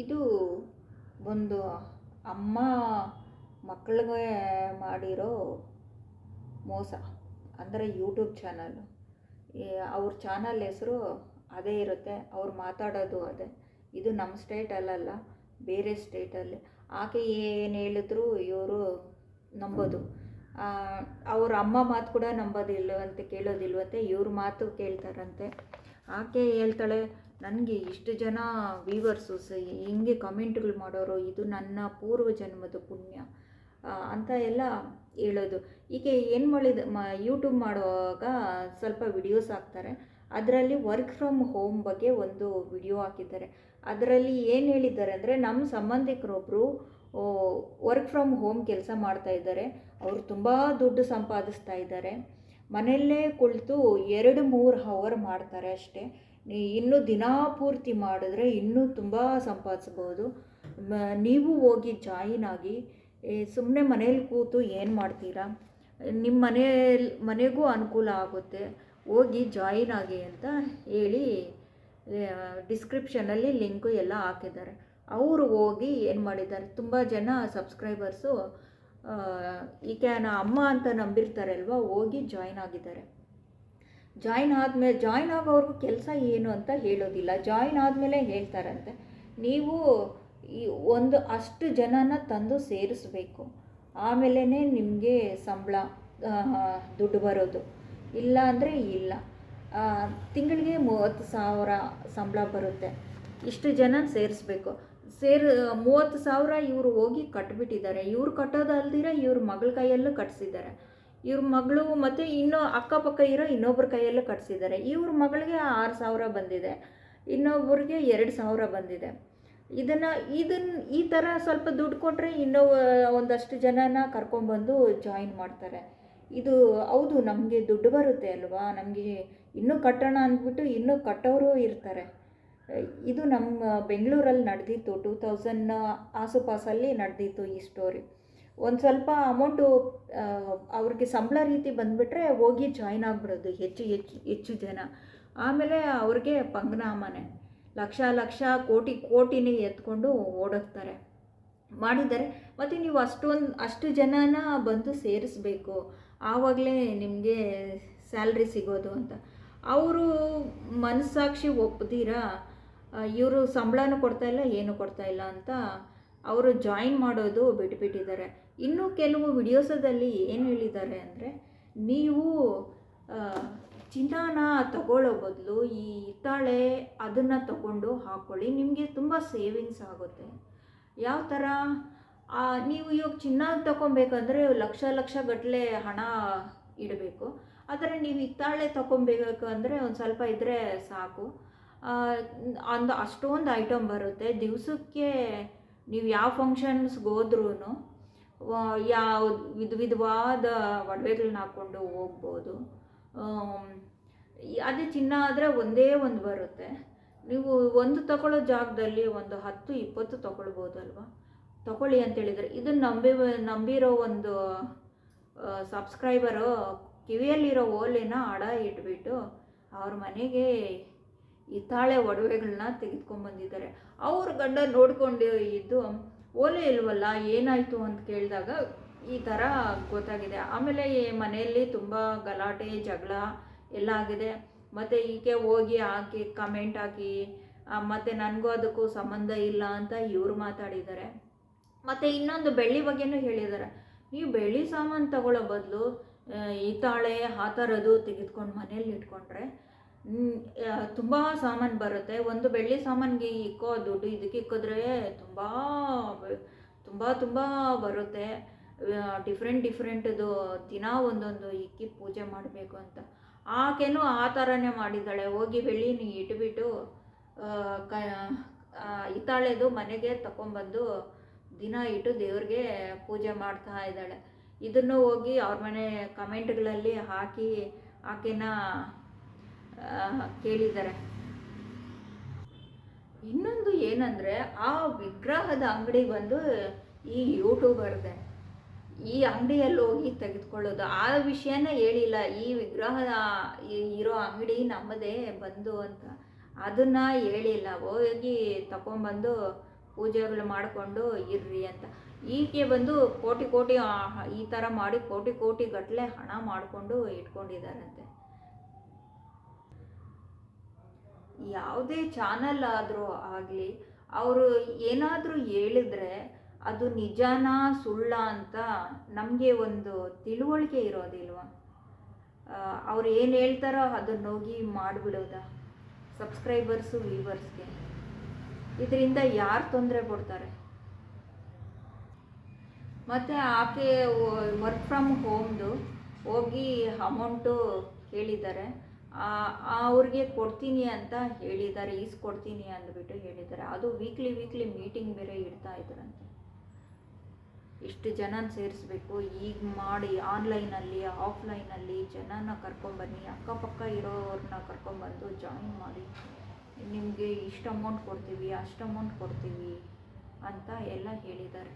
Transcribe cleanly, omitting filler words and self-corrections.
ಇದು ಒಂದು ಅಮ್ಮ ಮಕ್ಕಳಿಗೆ ಮಾಡಿರೋ ಮೋಸ. ಅಂದರೆ ಯೂಟ್ಯೂಬ್ ಚಾನಲ್ಲು. ಅವ್ರ ಚಾನಲ್ ಹೆಸರು ಅದೇ ಇರುತ್ತೆ, ಅವ್ರು ಮಾತಾಡೋದು ಅದೇ. ಇದು ನಮ್ಮ ಸ್ಟೇಟಲ್ಲಲ್ಲ, ಬೇರೆ ಸ್ಟೇಟಲ್ಲಿ. ಆಕೆ ಏನು ಹೇಳಿದ್ರು ಇವರು ನಂಬೋದು. ಅವ್ರ ಅಮ್ಮ ಮಾತು ಕೂಡ ನಂಬೋದಿಲ್ವಂತೆ, ಕೇಳೋದಿಲ್ವಂತೆ, ಇವ್ರ ಮಾತು ಕೇಳ್ತಾರಂತೆ. ಆಕೆ ಹೇಳ್ತಾಳೆ, ನನಗೆ ಇಷ್ಟು ಜನ ವ್ಯೂವರ್ಸು ಹಿಂಗೆ ಕಮೆಂಟ್ಗಳು ಮಾಡೋರು, ಇದು ನನ್ನ ಪೂರ್ವ ಜನ್ಮದ ಪುಣ್ಯ ಅಂತ ಎಲ್ಲ ಹೇಳೋದು. ಈಕೆ ಏನು ಯೂಟ್ಯೂಬ್ ಮಾಡುವಾಗ ಸ್ವಲ್ಪ ವಿಡಿಯೋಸ್ ಹಾಕ್ತಾರೆ. ಅದರಲ್ಲಿ ವರ್ಕ್ ಫ್ರಮ್ ಹೋಮ್ ಬಗ್ಗೆ ಒಂದು ವಿಡಿಯೋ ಹಾಕಿದ್ದಾರೆ. ಅದರಲ್ಲಿ ಏನು ಹೇಳಿದ್ದಾರೆ ಅಂದರೆ, ನಮ್ಮ ಸಂಬಂಧಿಕರೊಬ್ಬರು ವರ್ಕ್ ಫ್ರಮ್ ಹೋಮ್ ಕೆಲಸ ಮಾಡ್ತಾಯಿದ್ದಾರೆ. ಅವರು ತುಂಬ ದುಡ್ಡು ಸಂಪಾದಿಸ್ತಾ ಇದ್ದಾರೆ. ಮನೆಯಲ್ಲೇ ಕುಳಿತು 2-3 ಅವರ್ ಮಾಡ್ತಾರೆ ಅಷ್ಟೇ. ಇನ್ನೂ ದಿನಪೂರ್ತಿ ಮಾಡಿದ್ರೆ ಇನ್ನೂ ತುಂಬ ಸಂಪಾದಿಸ್ಬೋದು. ನೀವು ಹೋಗಿ ಜಾಯಿನ್ ಆಗಿ. ಸುಮ್ಮನೆ ಮನೇಲಿ ಕೂತು ಏನು ಮಾಡ್ತೀರಾ? ನಿಮ್ಮ ಮನೆಗೂ ಅನುಕೂಲ ಆಗುತ್ತೆ, ಹೋಗಿ ಜಾಯಿನ್ ಆಗಿ ಅಂತ ಹೇಳಿ ಡಿಸ್ಕ್ರಿಪ್ಷನಲ್ಲಿ ಲಿಂಕು ಎಲ್ಲ ಹಾಕಿದ್ದಾರೆ. ಅವರು ಹೋಗಿ ಏನು ಮಾಡಿದ್ದಾರೆ, ತುಂಬ ಜನ ಸಬ್ಸ್ಕ್ರೈಬರ್ಸು ಈಕೆನ ಅಮ್ಮ ಅಂತ ನಂಬಿರ್ತಾರಲ್ವ, ಹೋಗಿ ಜಾಯಿನ್ ಆಗಿದ್ದಾರೆ. ಜಾಯಿನ್ ಆಗೋವ್ರಿಗೂ ಕೆಲಸ ಏನು ಅಂತ ಹೇಳೋದಿಲ್ಲ, ಜಾಯಿನ್ ಆದಮೇಲೆ ಹೇಳ್ತಾರಂತೆ, ನೀವು ಅಷ್ಟು ಜನನ ತಂದು ಸೇರಿಸ್ಬೇಕು, ಆಮೇಲೆ ನಿಮಗೆ ಸಂಬಳ ದುಡ್ಡು ಬರೋದು, ಇಲ್ಲ ಅಂದರೆ ಇಲ್ಲ. ತಿಂಗಳಿಗೆ 30,000 ಸಂಬಳ ಬರುತ್ತೆ. ಇಷ್ಟು ಜನ ಸೇರಿಸ್ಬೇಕು. 30,000 ಇವರು ಹೋಗಿ ಕಟ್ಟಿಬಿಟ್ಟಿದ್ದಾರೆ. ಇವ್ರು ಕಟ್ಟೋದಲ್ದಿರ ಇವ್ರ ಮಗಳ ಕೈಯಲ್ಲೂ ಕಟ್ಟಿಸಿದ್ದಾರೆ. ಇವ್ರ ಮಗಳು ಮತ್ತು ಇನ್ನೂ ಅಕ್ಕಪಕ್ಕ ಇರೋ ಇನ್ನೊಬ್ಬರ ಕೈಯಲ್ಲೂ ಕಟ್ಟಿಸಿದ್ದಾರೆ. ಇವ್ರ ಮಗಳಿಗೆ 6,000 ಬಂದಿದೆ, ಇನ್ನೊಬ್ಬರಿಗೆ 2,000 ಬಂದಿದೆ. ಈ ಥರ ಸ್ವಲ್ಪ ದುಡ್ಡು ಕೊಟ್ಟರೆ ಇನ್ನೂ ಒಂದಷ್ಟು ಜನನ ಕರ್ಕೊಂಡ್ಬಂದು ಜಾಯಿನ್ ಮಾಡ್ತಾರೆ. ಇದು ಹೌದು, ನಮಗೆ ದುಡ್ಡು ಬರುತ್ತೆ ಅಲ್ವಾ, ನಮಗೆ ಇನ್ನೂ ಕಟ್ಟೋಣ ಅಂದ್ಬಿಟ್ಟು ಇನ್ನೂ ಕಟ್ಟೋರು ಇರ್ತಾರೆ. ಇದು ನಮ್ಮ ಬೆಂಗಳೂರಲ್ಲಿ ನಡೆದಿತ್ತು, 2000 ಆಸುಪಾಸಲ್ಲಿ ನಡೆದಿತ್ತು ಈ ಸ್ಟೋರಿ. ಒಂದು ಸ್ವಲ್ಪ ಅಮೌಂಟು ಅವ್ರಿಗೆ ಸಂಬಳ ರೀತಿ ಬಂದುಬಿಟ್ರೆ ಹೋಗಿ ಜಾಯಿನ್ ಆಗಿಬಿಡೋದು ಹೆಚ್ಚು ಜನ. ಆಮೇಲೆ ಅವ್ರಿಗೆ ಪಂಗನಾಮನೆ, ಲಕ್ಷ ಕೋಟಿನೇ ಎತ್ಕೊಂಡು ಓಡೋಗ್ತಾರೆ ಮಾಡಿದ್ದಾರೆ. ಮತ್ತು ನೀವು ಅಷ್ಟು ಜನನ ಬಂದು ಸೇರಿಸ್ಬೇಕು, ಆವಾಗಲೇ ನಿಮಗೆ ಸ್ಯಾಲ್ರಿ ಸಿಗೋದು ಅಂತ. ಅವರು ಮನಸ್ಸಾಕ್ಷಿ ಒಪ್ಪದಿರಾ ಇವರು ಸಂಬಳನೂ ಕೊಡ್ತಾಯಿಲ್ಲ, ಏನೂ ಕೊಡ್ತಾಯಿಲ್ಲ ಅಂತ ಅವರು ಜಾಯಿನ್ ಮಾಡೋದು ಬಿಟ್ಬಿಟ್ಟಿದ್ದಾರೆ. ಇನ್ನೂ ಕೆಲವು ವಿಡಿಯೋಸದಲ್ಲಿ ಏನು ಹೇಳಿದ್ದಾರೆ ಅಂದರೆ, ನೀವು ಚಿನ್ನನ ತಗೊಳ್ಳೋ ಬದಲು ಈ ಹಿತ್ತಾಳೆ ಅದನ್ನು ತಗೊಂಡು ಹಾಕ್ಕೊಳ್ಳಿ, ನಿಮಗೆ ತುಂಬ ಸೇವಿಂಗ್ಸ್ ಆಗುತ್ತೆ. ಯಾವ ಥರ? ನೀವು ಇವಾಗ ಚಿನ್ನ ತಗೊಬೇಕಂದ್ರೆ ಲಕ್ಷ ಗಟ್ಟಲೆ ಹಣ ಇಡಬೇಕು. ಆದರೆ ನೀವು ಹಿತ್ತಾಳೆ ತಗೊಬೇಕು ಅಂದರೆ ಒಂದು ಸ್ವಲ್ಪ ಇದ್ದರೆ ಸಾಕು. ಅಷ್ಟೊಂದು ಐಟಮ್ ಬರುತ್ತೆ. ದಿವಸಕ್ಕೆ ನೀವು ಯಾವ ಫಂಕ್ಷನ್ಸ್ಗೆ ಹೋದ್ರೂ ಯಾವ ವಿಧವಾದ ಒಡವೆಗಳನ್ನ ಹಾಕ್ಕೊಂಡು ಹೋಗ್ಬೋದು. ಅದೇ ಚಿನ್ನ ಆದರೆ ಒಂದೇ ಒಂದು ಬರುತ್ತೆ. ನೀವು ಒಂದು ತಗೊಳ್ಳೋ ಜಾಗದಲ್ಲಿ ಒಂದು 10-20 ತಗೊಳ್ಬೋದಲ್ವ. ತಗೊಳ್ಳಿ ಅಂತೇಳಿದರೆ, ಇದನ್ನು ನಂಬಿರೋ ಒಂದು ಸಬ್ಸ್ಕ್ರೈಬರು ಕಿವಿಯಲ್ಲಿರೋ ಓಲೆನ ಅಡ ಇಟ್ಬಿಟ್ಟು ಅವ್ರ ಮನೆಗೆ ಹಿತ್ತಾಳೆ ಒಡವೆಗಳನ್ನ ತೆಗೆದುಕೊಂಡ್ಬಂದಿದ್ದಾರೆ. ಅವ್ರ ಗಂಡ ನೋಡ್ಕೊಂಡು ಇದ್ದು, ಓಲೆ ಇಲ್ವಲ್ಲ ಏನಾಯಿತು ಅಂತ ಕೇಳಿದಾಗ ಈ ಥರ ಗೊತ್ತಾಗಿದೆ. ಆಮೇಲೆ ಮನೆಯಲ್ಲಿ ತುಂಬ ಗಲಾಟೆ ಜಗಳ ಎಲ್ಲ ಆಗಿದೆ. ಮತ್ತು ಈಕೆ ಹೋಗಿ ಕಮೆಂಟ್ ಹಾಕಿ ಮತ್ತು ನನಗೂ ಅದಕ್ಕೂ ಸಂಬಂಧ ಇಲ್ಲ ಅಂತ ಇವರು ಮಾತಾಡಿದ್ದಾರೆ. ಮತ್ತು ಇನ್ನೊಂದು ಬೆಳ್ಳಿ ಬಗ್ಗೆನೂ ಹೇಳಿದ್ದಾರೆ. ನೀವು ಬೆಳ್ಳಿ ಸಾಮಾನು ತಗೊಳ್ಳೋ ಬದಲು ಹಿತ್ತಾಳೆ ಆ ಥರದ್ದು ತೆಗೆದುಕೊಂಡು ಮನೇಲಿ ಇಟ್ಕೊಂಡ್ರೆ ತುಂಬ ಸಾಮಾನು ಬರುತ್ತೆ. ಒಂದು ಬೆಳ್ಳಿ ಸಾಮಾನಿಗೆ ಇಕ್ಕೋ ದುಡ್ಡು ಇದಕ್ಕೆ ಇಕ್ಕಿದ್ರೆ ತುಂಬ ಬರುತ್ತೆ. ಡಿಫ್ರೆಂಟದು ದಿನ ಒಂದೊಂದು ಇಕ್ಕಿ ಪೂಜೆ ಮಾಡಬೇಕು ಅಂತ. ಆಕೆನೂ ಆ ಥರನೇ ಮಾಡಿದ್ದಾಳೆ. ಹೋಗಿ ಬೆಳ್ಳಿನ ಇಟ್ಬಿಟ್ಟು ಹಿತ್ತಾಳೆದು ಮನೆಗೆ ತಗೊಂಬಂದು ದಿನ ಇಟ್ಟು ದೇವ್ರಿಗೆ ಪೂಜೆ ಮಾಡ್ತಾ ಇದ್ದಾಳೆ. ಇದನ್ನು ಹೋಗಿ ಅವ್ರ ಮನೆ ಕಮೆಂಟ್ಗಳಲ್ಲಿ ಹಾಕಿ ಆಕೆನ ಕೇಳಿದ್ದಾರೆ. ಇನ್ನೊಂದು ಏನಂದರೆ, ಆ ವಿಗ್ರಹದ ಅಂಗಡಿ ಬಂದು ಈ ಯೂಟ್ಯೂಬರ್ದೆ. ಈ ಅಂಗಡಿಯಲ್ಲಿ ಹೋಗಿ ತೆಗೆದುಕೊಳ್ಳೋದು ಆ ವಿಷಯನ ಹೇಳಿಲ್ಲ. ಈ ವಿಗ್ರಹದ ಇರೋ ಅಂಗಡಿ ನಮ್ಮದೇ ಬಂದು ಅಂತ ಅದನ್ನು ಹೇಳಿಲ್ಲ. ಹೋಗಿ ತಗೊಂಬಂದು ಪೂಜೆಗಳು ಮಾಡಿಕೊಂಡು ಇರ್ರಿ ಅಂತ. ಈಕೆ ಬಂದು ಕೋಟಿ ಕೋಟಿ ಈ ಥರ ಮಾಡಿ ಕೋಟಿ ಕೋಟಿ ಗಟ್ಟಲೆ ಹಣ ಮಾಡಿಕೊಂಡು ಇಟ್ಕೊಂಡಿದ್ದಾರಂತೆ. ಯಾವುದೇ ಚಾನಲ್ ಆದರೂ ಆಗಲಿ, ಅವರು ಏನಾದರೂ ಹೇಳಿದ್ರೆ ಅದು ನಿಜಾನಾ ಸುಳ್ಳ ಅಂತ ನಮಗೆ ಒಂದು ತಿಳುವಳಿಕೆ ಇರೋದಿಲ್ವ? ಅವ್ರು ಏನು ಹೇಳ್ತಾರೋ ಅದನ್ನ ಹೋಗಿ ಮಾಡಿಬಿಡೋದ ಸಬ್ಸ್ಕ್ರೈಬರ್ಸು ವ್ಯೂವರ್ಸ್ಗೆ. ಇದರಿಂದ ಯಾರು ತೊಂದರೆ ಕೊಡ್ತಾರೆ? ಮತ್ತು ಆಕೆ ವರ್ಕ್ ಫ್ರಮ್ ಹೋಮ್ದು ಹೋಗಿ ಅಮೌಂಟು ಕೇಳಿದ್ದಾರೆ, ಅವ್ರಿಗೆ ಕೊಡ್ತೀನಿ ಅಂತ ಹೇಳಿದ್ದಾರೆ, ಕೊಡ್ತೀನಿ ಅಂದ್ಬಿಟ್ಟು ಹೇಳಿದ್ದಾರೆ. ಅದು ವೀಕ್ಲಿ ಮೀಟಿಂಗ್ ಬೇರೆ ಇಡ್ತಾ ಇದ್ರಂತೆ. ಇಷ್ಟು ಜನನ ಸೇರಿಸ್ಬೇಕು, ಈಗ ಮಾಡಿ ಆನ್ಲೈನಲ್ಲಿ ಆಫ್ಲೈನಲ್ಲಿ ಜನನ ಕರ್ಕೊಂಬನ್ನಿ, ಅಕ್ಕಪಕ್ಕ ಇರೋರನ್ನ ಕರ್ಕೊಂಬಂದು ಜಾಯಿನ್ ಮಾಡಿ, ನಿಮಗೆ ಇಷ್ಟು ಅಮೌಂಟ್ ಕೊಡ್ತೀವಿ ಅಷ್ಟು ಅಮೌಂಟ್ ಕೊಡ್ತೀವಿ ಅಂತ ಎಲ್ಲ ಹೇಳಿದ್ದಾರೆ.